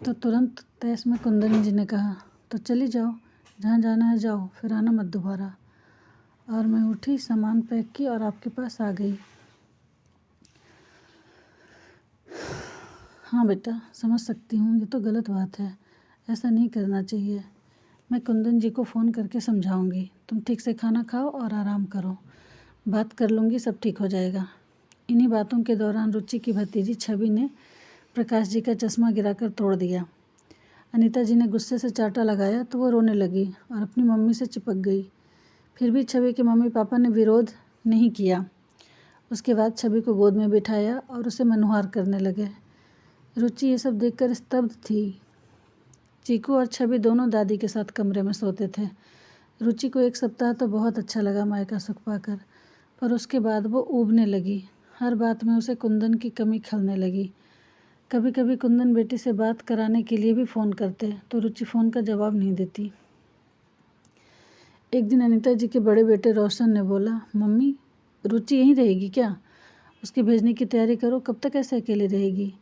तो तुरंत तैस में कुंदन जी ने कहा, तो चली जाओ, जहाँ जाना है जाओ, फिर आना मत दोबारा। और मैं उठी, सामान पैक की और आपके पास आ गई। हाँ बेटा, समझ सकती हूँ, ये तो गलत बात है, ऐसा नहीं करना चाहिए। मैं कुंदन जी को फ़ोन करके समझाऊंगी। तुम ठीक से खाना खाओ और आराम करो, बात कर लूँगी, सब ठीक हो जाएगा। इन्हीं बातों के दौरान रुचि की भतीजी छवि ने प्रकाश जी का चश्मा गिराकर तोड़ दिया। अनीता जी ने गुस्से से चाटा लगाया तो वो रोने लगी और अपनी मम्मी से चिपक गई। फिर भी छवि के मम्मी पापा ने विरोध नहीं किया। उसके बाद छवि को गोद में बिठाया और उसे मनुहार करने लगे। रुचि ये सब देखकर स्तब्ध थी। चीकू और छवि दोनों दादी के साथ कमरे में सोते थे। रुचि को 1 सप्ताह तो बहुत अच्छा लगा मायका सुख पाकर, पर उसके बाद वो ऊबने लगी। हर बात में उसे कुंदन की कमी खलने लगी। कभी कभी कुंदन बेटी से बात कराने के लिए भी फ़ोन करते तो रुचि फ़ोन का जवाब नहीं देती। एक दिन अनीता जी के बड़े बेटे रोशन ने बोला, मम्मी रुचि यहीं रहेगी क्या? उसके भेजने की तैयारी करो, कब तक ऐसे अकेली रहेगी?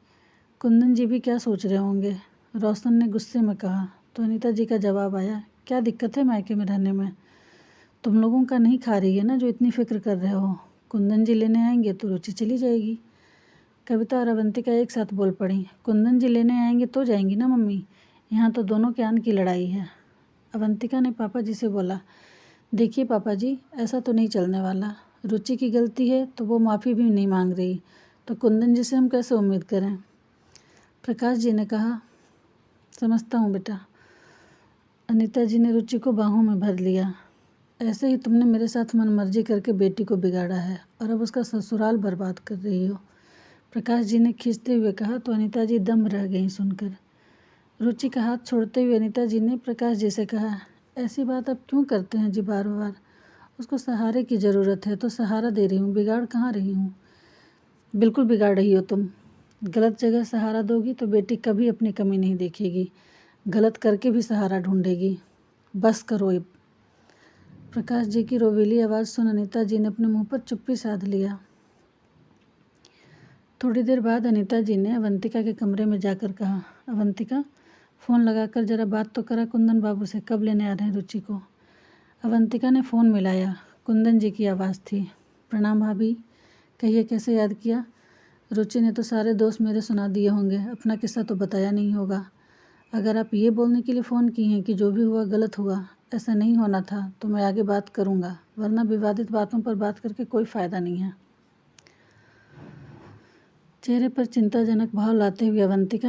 कुंदन जी भी क्या सोच रहे होंगे, रोशन ने गुस्से में कहा। तो अनीता जी का जवाब आया, क्या दिक्कत है मायके में रहने में? तुम लोगों का नहीं खा रही है ना जो इतनी फिक्र कर रहे हो। कुंदन जी लेने आएंगे तो रुचि चली जाएगी। कविता और अवंतिका एक साथ बोल पड़ी, कुंदन जी लेने आएंगे तो जाएंगी ना मम्मी, यहाँ तो दोनों के आन की लड़ाई है। अवंतिका ने पापा जी से बोला, देखिए पापा जी, ऐसा तो नहीं चलने वाला। रुचि की गलती है तो वो माफ़ी भी नहीं मांग रही, तो कुंदन जी से हम कैसे उम्मीद करें? प्रकाश जी ने कहा, समझता हूँ बेटा। अनीता जी ने रुचि को बाहों में भर लिया। ऐसे ही तुमने मेरे साथ मनमर्जी करके बेटी को बिगाड़ा है और अब उसका ससुराल बर्बाद कर रही हो, प्रकाश जी ने खींचते हुए कहा। तो अनीता जी दम रह गईं सुनकर। रुचि का हाथ छोड़ते हुए अनीता जी ने प्रकाश जी से कहा, ऐसी बात आप क्यों करते हैं जी बार बार? उसको सहारे की ज़रूरत है तो सहारा दे रही हूँ, बिगाड़ कहाँ रही हूँ? बिल्कुल बिगाड़ रही हो तुम। गलत जगह सहारा दोगी तो बेटी कभी अपनी कमी नहीं देखेगी, गलत करके भी सहारा ढूंढेगी। बस करो अब। प्रकाश जी की रोवीली आवाज़ सुन अनीता जी ने अपने मुंह पर चुप्पी साध लिया। थोड़ी देर बाद अनीता जी ने अवंतिका के कमरे में जाकर कहा, अवंतिका फ़ोन लगाकर ज़रा बात तो करा कुंदन बाबू से, कब लेने आ रहे हैं रुचि को? अवंतिका ने फ़ोन मिलाया। कुंदन जी की आवाज़ थी। प्रणाम भाभी, कहिए कैसे याद किया? रुचि ने तो सारे दोस्त मेरे सुना दिए होंगे, अपना किस्सा तो बताया नहीं होगा। अगर आप ये बोलने के लिए फ़ोन की हैं कि जो भी हुआ गलत हुआ, ऐसा नहीं होना था, तो मैं आगे बात करूँगा, वरना विवादित बातों पर बात करके कोई फ़ायदा नहीं है। चेहरे पर चिंताजनक भाव लाते हुए अवंतिका